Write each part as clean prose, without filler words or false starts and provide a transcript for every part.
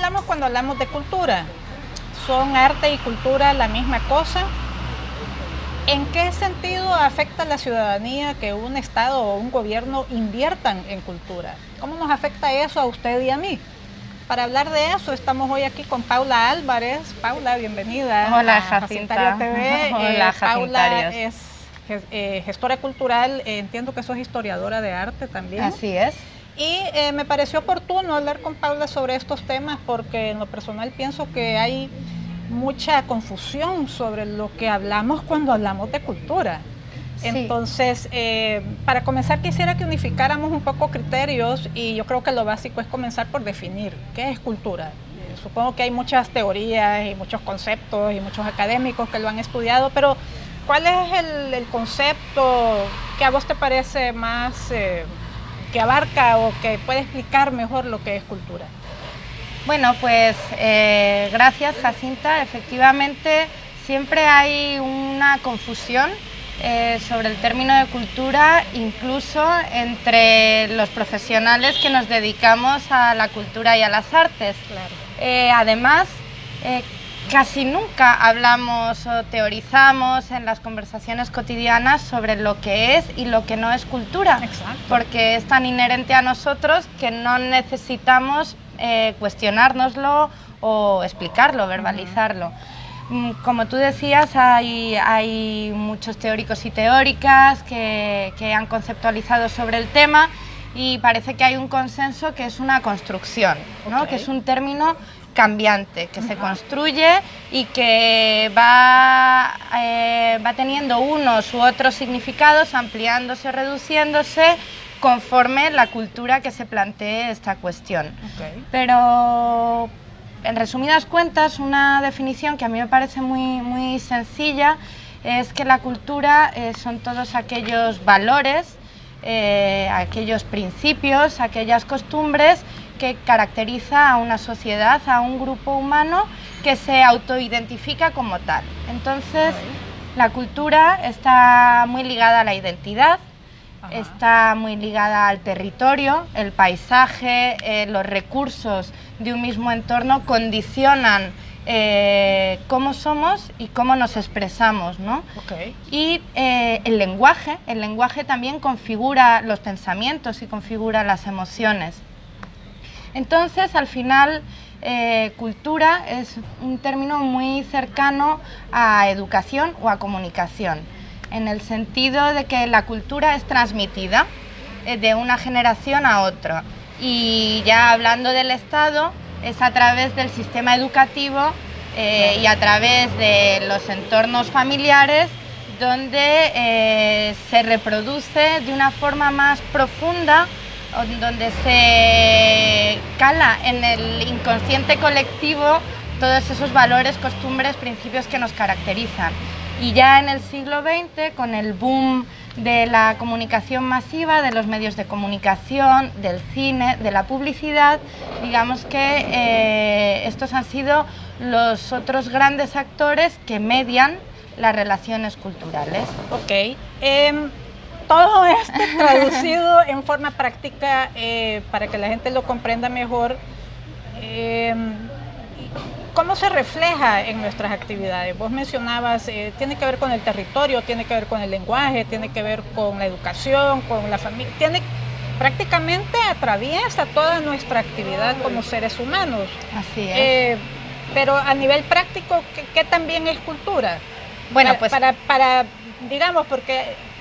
hablamos cuando hablamos de cultura? ¿Son arte y cultura la misma cosa? ¿En qué sentido afecta a la ciudadanía que un Estado o un gobierno inviertan en cultura? ¿Cómo nos afecta eso a usted y a mí? Para hablar de eso, estamos hoy aquí con Paula Álvarez. Paula, bienvenida. Hola, a Jacinta. Jacintaria TV. Hola, Paula Jacintarios. es gestora cultural, entiendo que sos historiadora de arte también. Así es. Y me pareció oportuno hablar con Paula sobre estos temas porque en lo personal pienso que hay mucha confusión sobre lo que hablamos cuando hablamos de cultura. Sí. Entonces, para comenzar quisiera que unificáramos un poco criterios y yo creo que lo básico es comenzar por definir qué es cultura. Supongo que hay muchas teorías y muchos conceptos y muchos académicos que lo han estudiado, pero ¿cuál es el concepto que a vos te parece más que abarca o que puede explicar mejor lo que es cultura? Bueno, pues gracias, Jacinta. Efectivamente, siempre hay una confusión sobre el término de cultura, incluso entre los profesionales que nos dedicamos a la cultura y a las artes. Claro. Además, casi nunca hablamos o teorizamos en las conversaciones cotidianas sobre lo que es y lo que no es cultura. Exacto. Porque es tan inherente a nosotros que no necesitamos cuestionárnoslo o explicarlo, verbalizarlo. Como tú decías, hay muchos teóricos y teóricas que han conceptualizado sobre el tema y parece que hay un consenso que es una construcción, ¿no? Okay. Que es un término cambiante, que se construye y que va teniendo unos u otros significados, ampliándose, reduciéndose, conforme la cultura que se plantee esta cuestión. Okay. Pero, en resumidas cuentas, una definición que a mí me parece muy sencilla es que la cultura son todos aquellos valores, aquellos principios, aquellas costumbres que caracteriza a una sociedad, a un grupo humano que se autoidentifica como tal. Entonces, la cultura está muy ligada a la identidad, está muy ligada al territorio, el paisaje, los recursos de un mismo entorno condicionan cómo somos y cómo nos expresamos, ¿no? Okay. Y el lenguaje también configura los pensamientos y configura las emociones. Entonces, al final, cultura es un término muy cercano a educación o a comunicación, en el sentido de que la cultura es transmitida de una generación a otra. Y ya hablando del Estado, es a través del sistema educativo y a través de los entornos familiares donde se reproduce de una forma más profunda, donde se cala en el inconsciente colectivo todos esos valores, costumbres, principios que nos caracterizan. Y ya en el siglo XX, con el boom de la comunicación masiva, de los medios de comunicación, del cine, de la publicidad, digamos que estos han sido los otros grandes actores que median las relaciones culturales. Ok. Todo esto traducido en forma práctica para que la gente lo comprenda mejor. ¿Cómo se refleja en nuestras actividades? Vos mencionabas, tiene que ver con el territorio, tiene que ver con el lenguaje, tiene que ver con la educación, con la familia, prácticamente atraviesa toda nuestra actividad como seres humanos. Así es. Pero a nivel práctico, ¿qué también es cultura? Bueno, pues para digamos,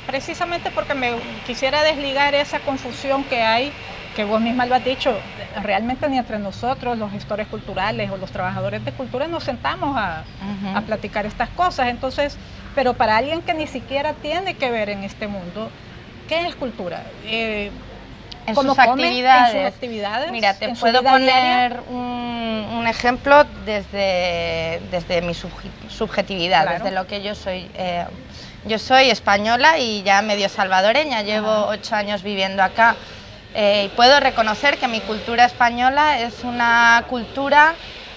precisamente porque me quisiera desligar esa confusión que hay, que vos misma lo has dicho, realmente ni entre nosotros, los gestores culturales o los trabajadores de cultura, nos sentamos a platicar estas cosas. Entonces, pero para alguien que ni siquiera tiene que ver en este mundo, ¿qué es cultura? En sus actividades. En sus actividades. Mira, te puedo poner un ejemplo desde mi subjetividad, claro, desde lo que yo soy. Yo soy española y ya medio salvadoreña, llevo 8 años viviendo acá. Y puedo reconocer que mi cultura española es una cultura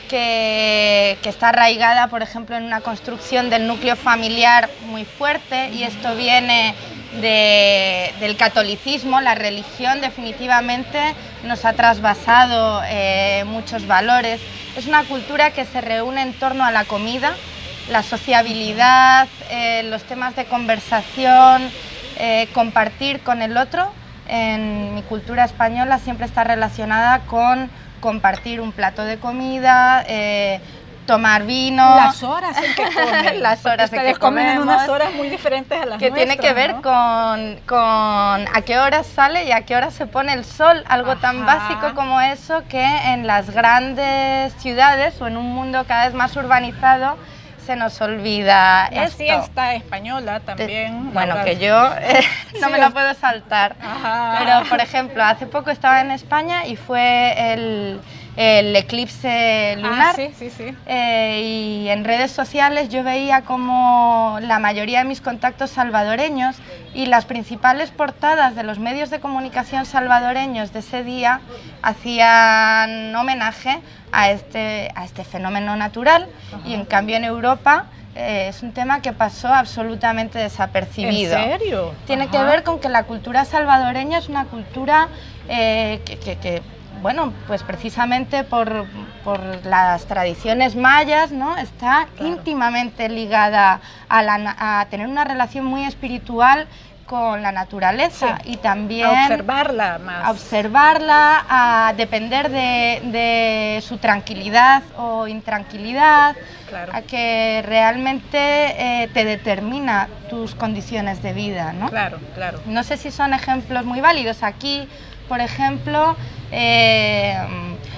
que está arraigada, por ejemplo, en una construcción del núcleo familiar muy fuerte, y esto viene del catolicismo. La religión definitivamente nos ha trasvasado muchos valores. Es una cultura que se reúne en torno a la comida, la sociabilidad, los temas de conversación, compartir con el otro. En mi cultura española siempre está relacionada con compartir un plato de comida, tomar vino. Las horas en que comen. Las horas en que comen en unas comemos, horas muy diferentes a las que nuestras, tiene que ver, ¿no? con a qué hora sale y a qué hora se pone el sol, algo tan básico como eso, que en las grandes ciudades o en un mundo cada vez más urbanizado se nos olvida La esto. siesta española también. Bueno, que yo no Sí, me la puedo saltar. Ajá. Pero, por ejemplo, hace poco estaba en España y fue el eclipse lunar. Sí, sí, sí. Y en redes sociales yo veía como la mayoría de mis contactos salvadoreños y las principales portadas de los medios de comunicación salvadoreños de ese día hacían homenaje a este fenómeno natural. Ajá. Y en cambio en Europa es un tema que pasó absolutamente desapercibido. ¿En serio? Tiene Ajá. que ver con que la cultura salvadoreña es una cultura bueno, pues precisamente por las tradiciones mayas, ¿no? Está claro, íntimamente ligada a tener una relación muy espiritual con la naturaleza, sí, y también a observarla más. A observarla, a depender de su tranquilidad o intranquilidad, claro, a que realmente te determina tus condiciones de vida, ¿no? Claro, claro. No sé si son ejemplos muy válidos. Aquí, por ejemplo,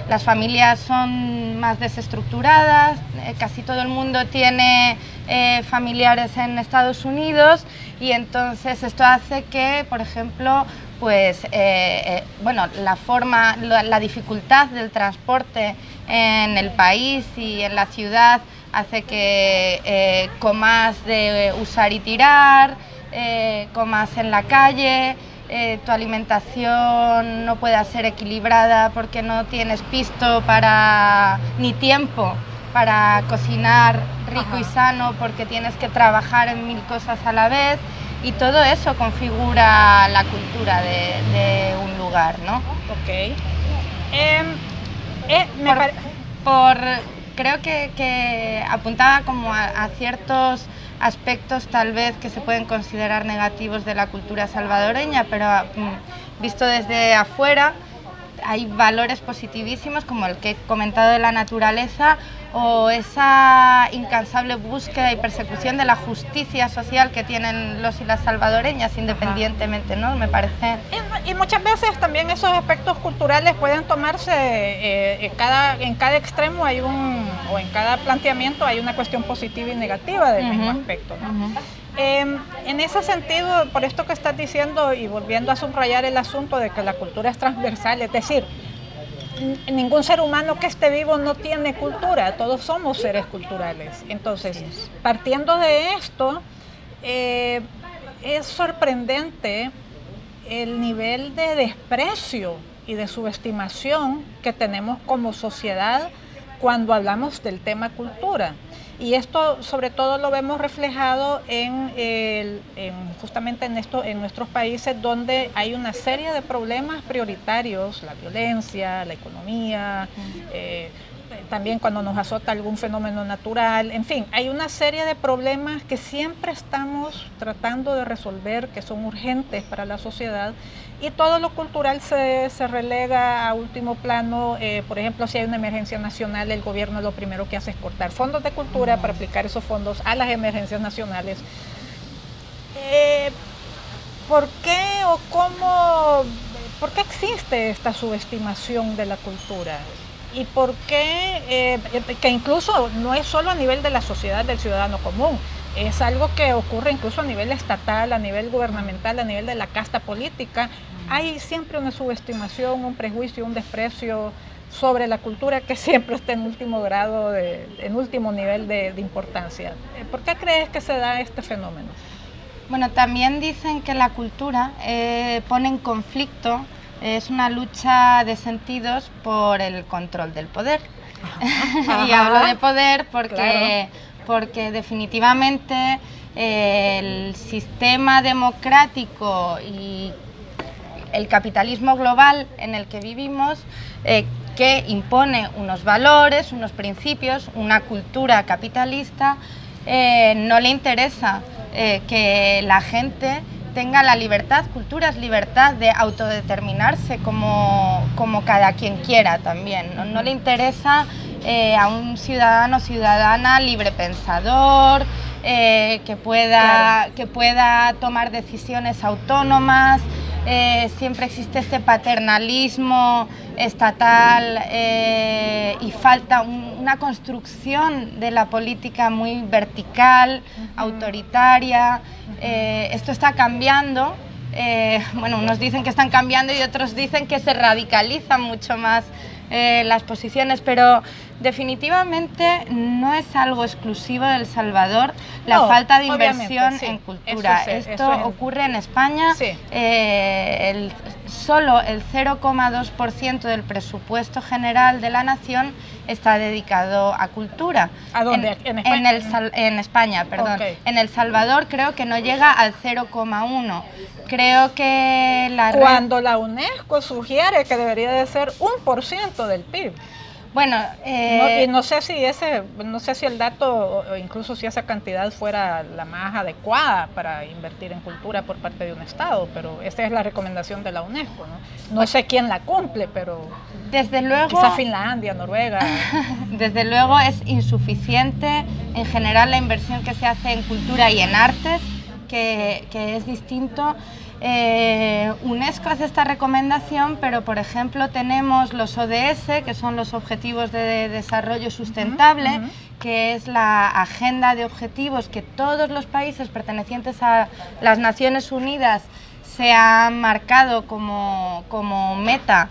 las familias son más desestructuradas, casi todo el mundo tiene familiares en Estados Unidos y entonces esto hace que, por ejemplo, pues, bueno, la dificultad del transporte en el país y en la ciudad hace que comas de usar y tirar, comas en la calle. Tu alimentación no pueda ser equilibrada porque no tienes pisto ni tiempo para cocinar rico, ajá, y sano, porque tienes que trabajar en 1000 cosas a la vez, y todo eso configura la cultura de un lugar, ¿no? Ok. Creo que apuntaba como a ciertos aspectos tal vez que se pueden considerar negativos de la cultura salvadoreña, pero visto desde afuera hay valores positivísimos como el que he comentado de la naturaleza o esa incansable búsqueda y persecución de la justicia social que tienen los y las salvadoreñas independientemente, ¿no? Me parece. Y muchas veces también esos aspectos culturales pueden tomarse, en cada extremo hay o en cada planteamiento hay una cuestión positiva y negativa del mismo aspecto, ¿no? En ese sentido, por esto que estás diciendo y volviendo a subrayar el asunto de que la cultura es transversal, es decir, ningún ser humano que esté vivo no tiene cultura, todos somos seres culturales. Entonces, partiendo de esto, es sorprendente el nivel de desprecio y de subestimación que tenemos como sociedad cuando hablamos del tema cultura. Y esto sobre todo lo vemos reflejado justamente en nuestros países donde hay una serie de problemas prioritarios, la violencia, la economía, también cuando nos azota algún fenómeno natural, en fin, hay una serie de problemas que siempre estamos tratando de resolver, que son urgentes para la sociedad, y todo lo cultural se relega a último plano. Por ejemplo, si hay una emergencia nacional, el gobierno lo primero que hace es cortar fondos de cultura para aplicar esos fondos a las emergencias nacionales. ¿Por qué o cómo, por qué existe esta subestimación de la cultura? ¿Y por qué, que incluso no es solo a nivel de la sociedad del ciudadano común, es algo que ocurre incluso a nivel estatal, a nivel gubernamental, a nivel de la casta política? Hay siempre una subestimación, un prejuicio, un desprecio sobre la cultura que siempre está en último grado, en último nivel de importancia. ¿Por qué crees que se da este fenómeno? Bueno, también dicen que la cultura pone en conflicto, es una lucha de sentidos por el control del poder. Ajá. Y hablo de poder porque, claro, porque definitivamente el sistema democrático y el capitalismo global en el que vivimos, que impone unos valores, unos principios, una cultura capitalista, no le interesa que la gente tenga la libertad. Cultura es libertad de autodeterminarse como cada quien quiera también. No le interesa a un ciudadano o ciudadana librepensador, que pueda tomar decisiones autónomas. Siempre existe este paternalismo estatal y falta una construcción de la política muy vertical, autoritaria. Esto está cambiando. Bueno, unos dicen que están cambiando y otros dicen que se radicalizan mucho más las posiciones, pero definitivamente no es algo exclusivo de El Salvador la falta de inversión en cultura. Esto ocurre en España. Sí. Solo el 0,2% del presupuesto general de la nación está dedicado a cultura. ¿A dónde? ¿En España? En España, perdón. Okay. En El Salvador creo que no llega al 0,1%. Creo que cuando la UNESCO sugiere que debería de ser 1% del PIB. Bueno, no sé si el dato o incluso si esa cantidad fuera la más adecuada para invertir en cultura por parte de un Estado, pero esa es la recomendación de la UNESCO, ¿no? No sé quién la cumple, pero desde luego, quizá Finlandia, Noruega. Desde luego es insuficiente en general la inversión que se hace en cultura y en artes, que es distinto. UNESCO hace esta recomendación, pero por ejemplo tenemos los ODS, que son los Objetivos de Desarrollo Sustentable, que es la agenda de objetivos que todos los países pertenecientes a las Naciones Unidas se han marcado como meta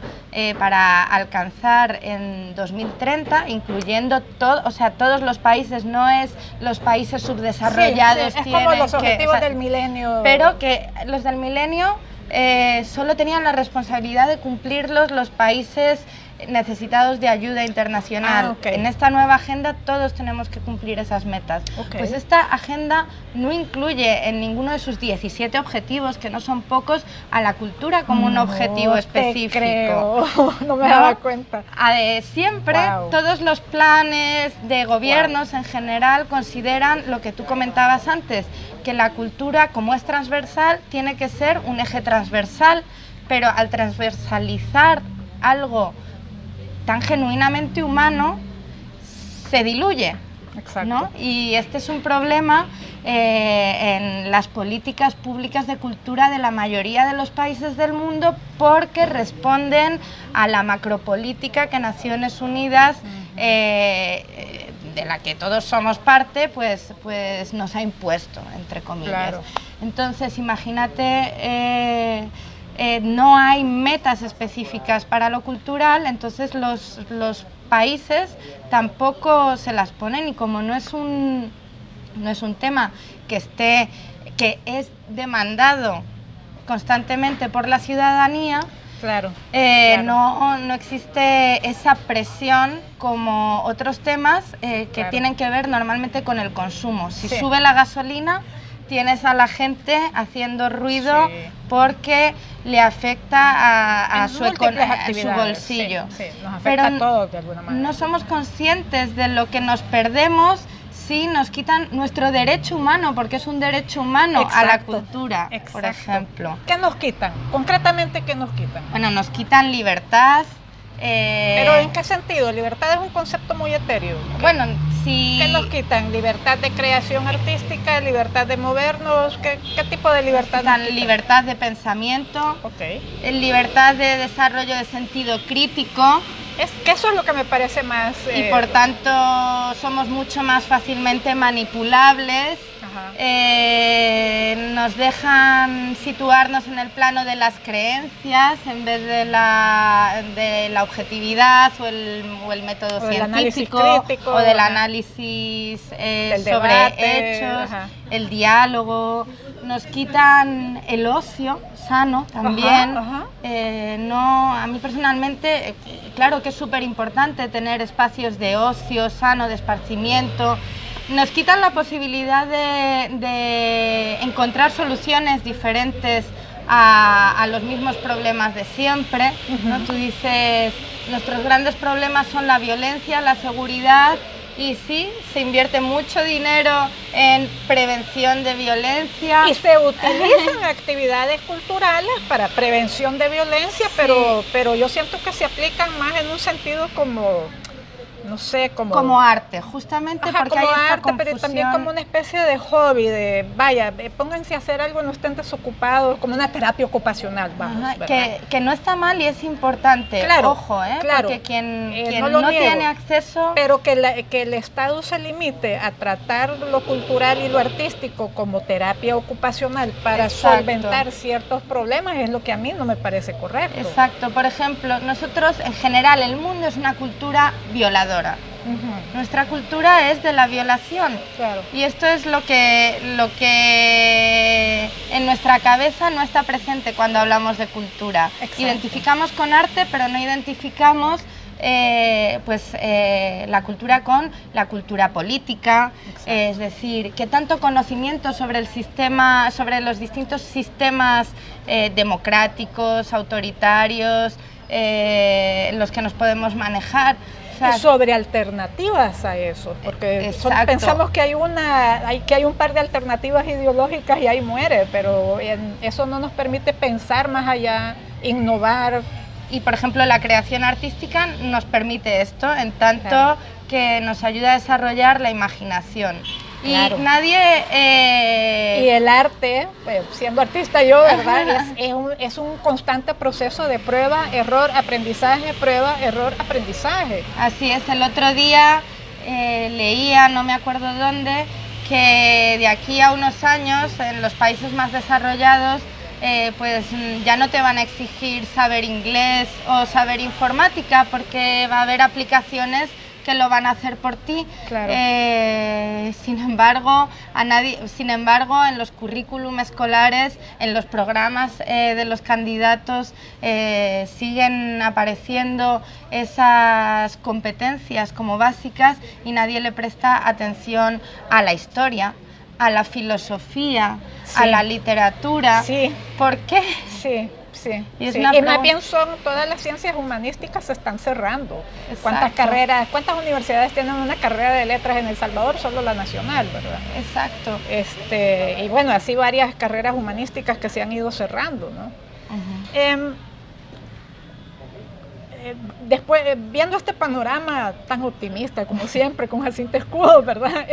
para alcanzar en 2030, incluyendo todos los países, no es los países subdesarrollados. Sí, es como los objetivos del milenio. Pero que los del milenio solo tenían la responsabilidad de cumplirlos los países necesitados de ayuda internacional. Okay. En esta nueva agenda todos tenemos que cumplir esas metas. Okay. Pues esta agenda no incluye en ninguno de sus 17 objetivos, que no son pocos, a la cultura como un objetivo específico. Creo. No me daba cuenta. Siempre todos los planes de gobiernos en general consideran lo que tú comentabas antes, que la cultura, como es transversal, tiene que ser un eje transversal, pero al transversalizar algo tan genuinamente humano, se diluye. Exacto. ¿No? Y este es un problema en las políticas públicas de cultura de la mayoría de los países del mundo, porque responden a la macropolítica que Naciones Unidas, de la que todos somos parte, pues nos ha impuesto, entre comillas. Claro. Entonces, imagínate, no hay metas específicas para lo cultural, entonces los países tampoco se las ponen, y como no es un tema que es demandado constantemente por la ciudadanía, claro. No existe esa presión como otros temas que tienen que ver normalmente con el consumo. Si sube la gasolina, tienes a la gente haciendo ruido porque le afecta a su bolsillo. Sí, nos afecta a todos de alguna manera. No somos conscientes de lo que nos perdemos si nos quitan nuestro derecho humano, porque es un derecho humano a la cultura, por ejemplo. ¿Qué nos quitan? Concretamente, ¿qué nos quitan? Bueno, nos quitan libertad. ¿Pero en qué sentido? Libertad es un concepto muy etéreo. Bueno, si... ¿Qué nos quitan? ¿Libertad de creación artística? ¿Libertad de movernos? ¿Qué tipo de libertad nos quitan? Libertad de pensamiento, libertad de desarrollo de sentido crítico. Es que eso es lo que me parece más... Y por tanto somos mucho más fácilmente manipulables. Nos dejan situarnos en el plano de las creencias en vez de la objetividad o el método científico o del análisis sobre hechos, el diálogo. Nos quitan el ocio sano también. A mí personalmente, claro que es súper importante tener espacios de ocio sano, de esparcimiento, nos quitan la posibilidad de encontrar soluciones diferentes a los mismos problemas de siempre, ¿no? Tú dices, nuestros grandes problemas son la violencia, la seguridad, y sí, se invierte mucho dinero en prevención de violencia. Y se utilizan actividades culturales para prevención de violencia, pero yo siento que se aplican más en un sentido como, no sé, como arte, justamente. Ajá, porque como hay esta arte, pero también como una especie de hobby, de vaya, pónganse a hacer algo, no estén desocupados, como una terapia ocupacional, vamos. Ajá, que no está mal y es importante, claro, ojo, claro, porque quien no tiene acceso... Pero que el Estado se limite a tratar lo cultural y lo artístico como terapia ocupacional para Exacto. solventar ciertos problemas es lo que a mí no me parece correcto. Exacto, por ejemplo, nosotros en general, el mundo es una cultura violadora. Nuestra cultura es de la violación, claro. Y esto es lo que en nuestra cabeza no está presente cuando hablamos de cultura. Exacto. Identificamos con arte, pero no identificamos la cultura con la cultura política. Es decir, que tanto conocimiento sobre el sistema, sobre los distintos sistemas democráticos, autoritarios, los que nos podemos manejar. Y sobre alternativas a eso, porque pensamos que hay un par de alternativas ideológicas y ahí muere, pero eso no nos permite pensar más allá, innovar. Y por ejemplo la creación artística nos permite esto, en tanto claro. que nos ayuda a desarrollar la imaginación. Claro. Y nadie... Y el arte, pues, siendo artista yo, ¿verdad? Es un constante proceso de prueba, error, aprendizaje, prueba, error, aprendizaje. Así es, el otro día leía, no me acuerdo dónde, que de aquí a unos años en los países más desarrollados pues ya no te van a exigir saber inglés o saber informática, porque va a haber aplicaciones que lo van a hacer por ti. Claro. Sin embargo, en los currículum escolares, en los programas de los candidatos, siguen apareciendo esas competencias como básicas y nadie le presta atención a la historia, a la filosofía, sí. a la literatura. Sí. ¿Por qué? Sí. Sí, y, sí. Y más bien todas las ciencias humanísticas se están cerrando. Exacto. ¿Cuántas universidades tienen una carrera de letras en El Salvador? Solo la nacional, ¿verdad? Exacto. Y bueno, así varias carreras humanísticas que se han ido cerrando, ¿no? Después, viendo este panorama tan optimista como siempre con Jacinta Escudo, ¿verdad?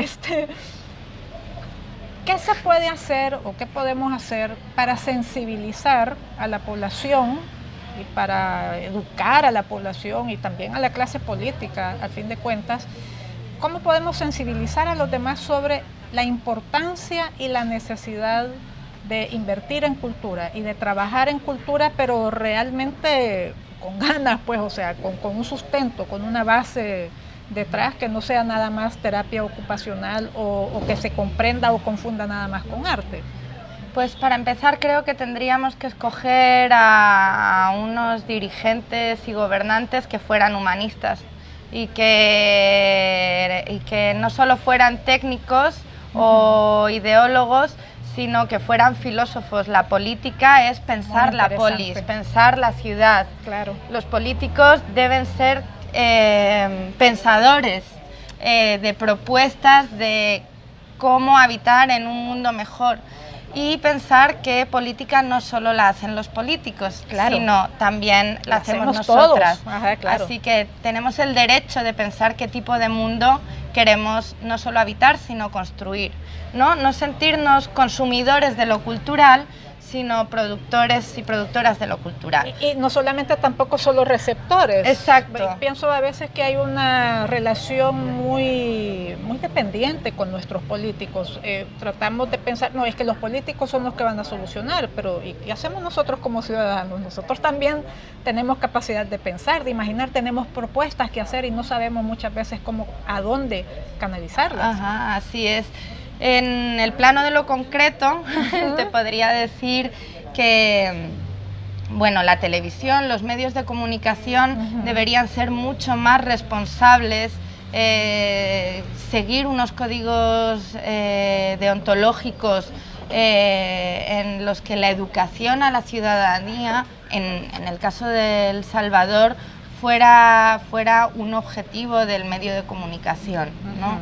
¿Qué se puede hacer o qué podemos hacer para sensibilizar a la población y para educar a la población y también a la clase política, al fin de cuentas? ¿Cómo podemos sensibilizar a los demás sobre la importancia y la necesidad de invertir en cultura y de trabajar en cultura, pero realmente con ganas, pues, o sea, con un sustento, con una base detrás, que no sea nada más terapia ocupacional o que se comprenda o confunda nada más con arte? Pues para empezar creo que tendríamos que escoger a unos dirigentes y gobernantes que fueran humanistas y que no solo fueran técnicos o ideólogos, sino que fueran filósofos. La política es pensar la polis, pensar la ciudad. Claro. Los políticos deben ser pensadores de propuestas de cómo habitar en un mundo mejor, y pensar que política no solo la hacen los políticos, claro, sino también la hacemos nosotras. Ajá, claro. Así que tenemos el derecho de pensar qué tipo de mundo queremos no solo habitar, sino construir, ¿no? No sentirnos consumidores de lo cultural, sino productores y productoras de lo cultural. Y no solamente tampoco solo receptores. Exacto. Pienso a veces que hay una relación muy dependiente con nuestros políticos. Tratamos de pensar, no, es que los políticos son los que van a solucionar, pero ¿y qué hacemos nosotros como ciudadanos? Nosotros también tenemos capacidad de pensar, de imaginar, tenemos propuestas que hacer y no sabemos muchas veces a dónde canalizarlas. Ajá, así es. En el plano de lo concreto, te podría decir que, bueno, la televisión, los medios de comunicación deberían ser mucho más responsables seguir unos códigos deontológicos en los que la educación a la ciudadanía, en el caso de El Salvador, fuera un objetivo del medio de comunicación, ¿no?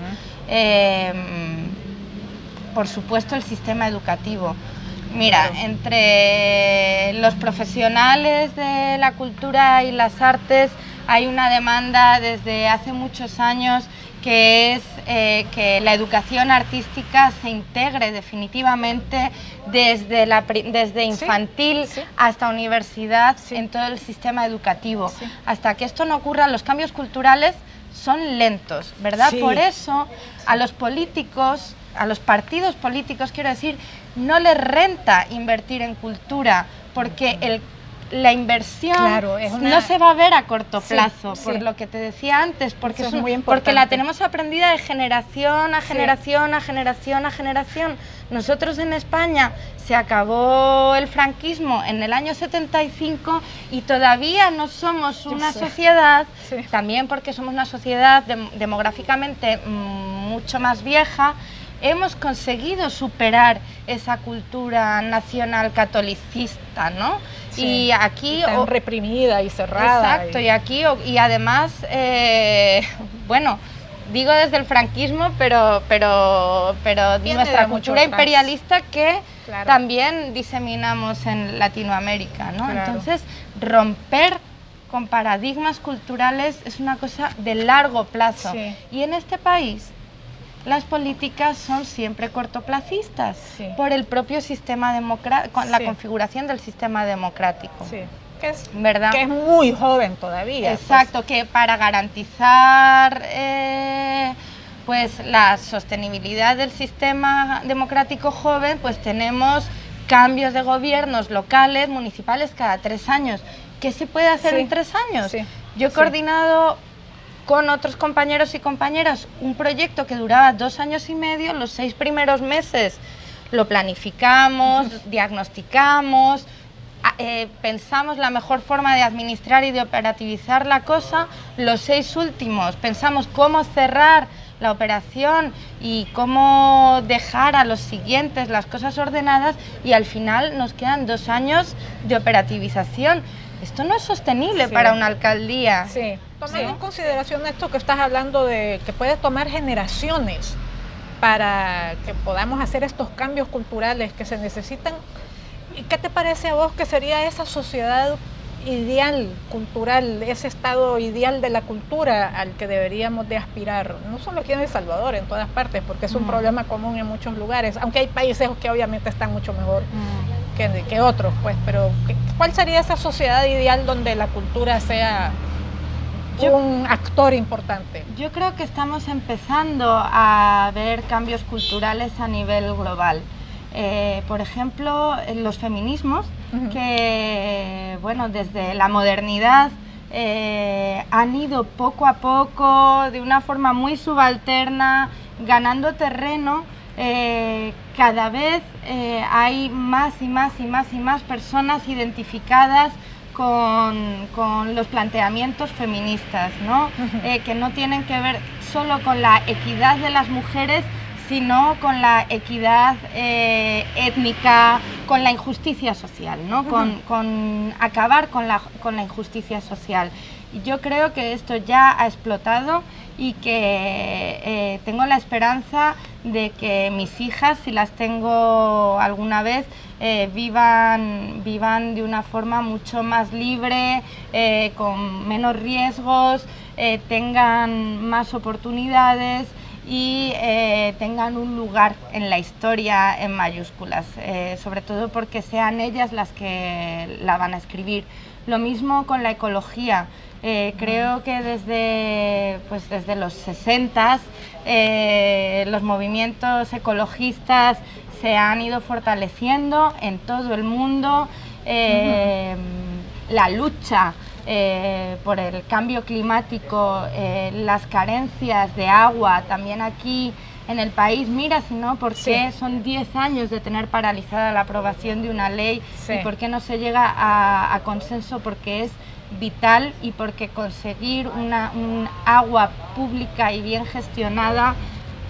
Por supuesto, el sistema educativo. Mira, entre los profesionales de la cultura y las artes hay una demanda desde hace muchos años que es que la educación artística se integre definitivamente desde infantil hasta universidad en todo el sistema educativo. Hasta que esto no ocurra, los cambios culturales son lentos, ¿verdad? Por eso a los políticos, a los partidos políticos, quiero decir, no les renta invertir en cultura, porque la inversión no se va a ver a corto plazo, por lo que te decía antes, porque, es muy importante. Porque la tenemos aprendida de generación a generación, a generación a generación. Nosotros en España se acabó el franquismo en el año 75 y todavía no somos una sociedad, también porque somos una sociedad demográficamente mucho más vieja. Hemos conseguido superar esa cultura nacional catolicista, ¿no? Y aquí... tan reprimida y cerrada. Exacto, y además, bueno, digo desde el franquismo, pero nuestra cultura imperialista que también diseminamos en Latinoamérica, ¿no? Entonces, romper con paradigmas culturales es una cosa de largo plazo. Y en este país las políticas son siempre cortoplacistas por el propio sistema democrático, con la configuración del sistema democrático. Que es, ¿verdad? Que es muy joven todavía. Exacto, que para garantizar pues la sostenibilidad del sistema democrático joven, pues tenemos cambios de gobiernos locales, municipales cada 3 años. ¿Qué se puede hacer en 3 años? Yo he coordinado con otros compañeros y compañeras un proyecto que duraba 2 años y medio. Los 6 primeros meses lo planificamos, diagnosticamos, pensamos la mejor forma de administrar y de operativizar la cosa. Los 6 últimos pensamos cómo cerrar la operación y cómo dejar a los siguientes las cosas ordenadas, y al final nos quedan 2 años de operativización. Esto no es sostenible para una alcaldía. Tomando en consideración esto que estás hablando de que puede tomar generaciones para que podamos hacer estos cambios culturales que se necesitan, ¿qué te parece a vos que sería esa sociedad ideal cultural, ese estado ideal de la cultura al que deberíamos de aspirar? No solo aquí en El Salvador, en todas partes, porque es un problema común en muchos lugares, aunque hay países que obviamente están mucho mejor que otros, pues, pero ¿cuál sería esa sociedad ideal donde la cultura sea un actor importante? Yo creo que estamos empezando a ver cambios culturales a nivel global. Por ejemplo, los feminismos, que bueno, desde la modernidad han ido poco a poco, de una forma muy subalterna, ganando terreno. Cada vez hay más y más y más y más personas identificadas con los planteamientos feministas, ¿no? Que no tienen que ver solo con la equidad de las mujeres, sino con la equidad étnica, con la injusticia social, ¿no? Con acabar con la injusticia social. Y yo creo que esto ya ha explotado y que tengo la esperanza de que mis hijas, si las tengo alguna vez, vivan de una forma mucho más libre, con menos riesgos, tengan más oportunidades y tengan un lugar en la historia en mayúsculas, sobre todo porque sean ellas las que la van a escribir. Lo mismo con la ecología. Creo que desde los 60 los movimientos ecologistas se han ido fortaleciendo en todo el mundo. La lucha por el cambio climático, las carencias de agua, también aquí en el país, mira, si no, ¿por qué Sí. son 10 años de tener paralizada la aprobación de una ley Sí. y por qué no se llega a consenso? Porque es vital y porque conseguir un agua pública y bien gestionada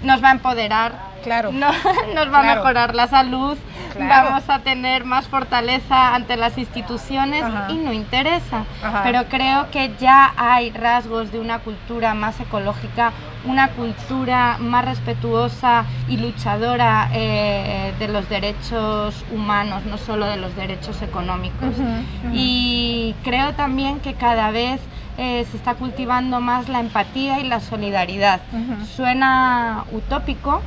nos va a empoderar, Claro. nos va a Claro. mejorar la salud, Claro. vamos a tener más fortaleza ante las instituciones Ajá. y no interesa. Ajá. Pero creo que ya hay rasgos de una cultura más ecológica, una cultura más respetuosa y luchadora de los derechos humanos, no solo de los derechos económicos. Ujú, ujú. Y creo también que cada vez se está cultivando más la empatía y la solidaridad. Ujú. Suena utópico,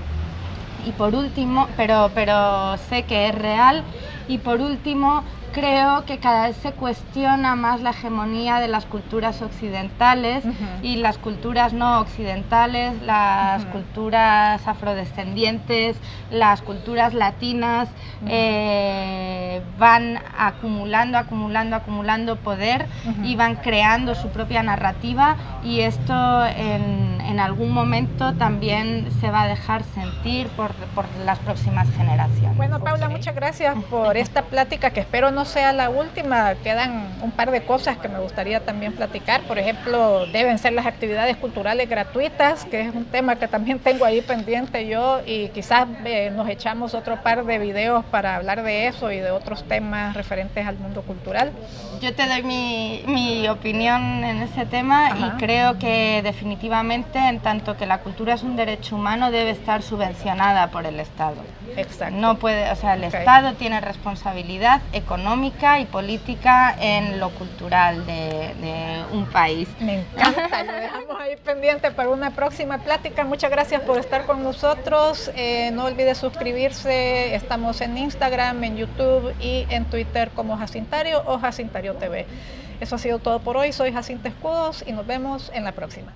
y por último, pero sé que es real, y por último creo que cada vez se cuestiona más la hegemonía de las culturas occidentales Ujú. y las culturas no occidentales, las Ujú. culturas afrodescendientes, las culturas latinas, van acumulando poder Ujú. y van creando su propia narrativa, y esto en algún momento también se va a dejar sentir por las próximas generaciones. Bueno, Paula, muchas gracias por esta plática, que espero no sea la última. Quedan un par de cosas que me gustaría también platicar. Por ejemplo, deben ser las actividades culturales gratuitas, que es un tema que también tengo ahí pendiente yo, y quizás nos echamos otro par de videos para hablar de eso y de otros temas referentes al mundo cultural. Yo te doy mi opinión en ese tema. Ajá. Y creo que definitivamente, en tanto que la cultura es un derecho humano, debe estar subvencionada por el Estado. Exacto. No puede, o sea, el Ok. Estado tiene responsabilidad económica y política en lo cultural de un país. Me encanta, lo dejamos ahí pendiente para una próxima plática. Muchas gracias por estar con nosotros. No olvide suscribirse. Estamos en Instagram, en YouTube y en Twitter como Jacintario o Jacintario TV. Eso ha sido todo por hoy. Soy Jacinta Escudos y nos vemos en la próxima.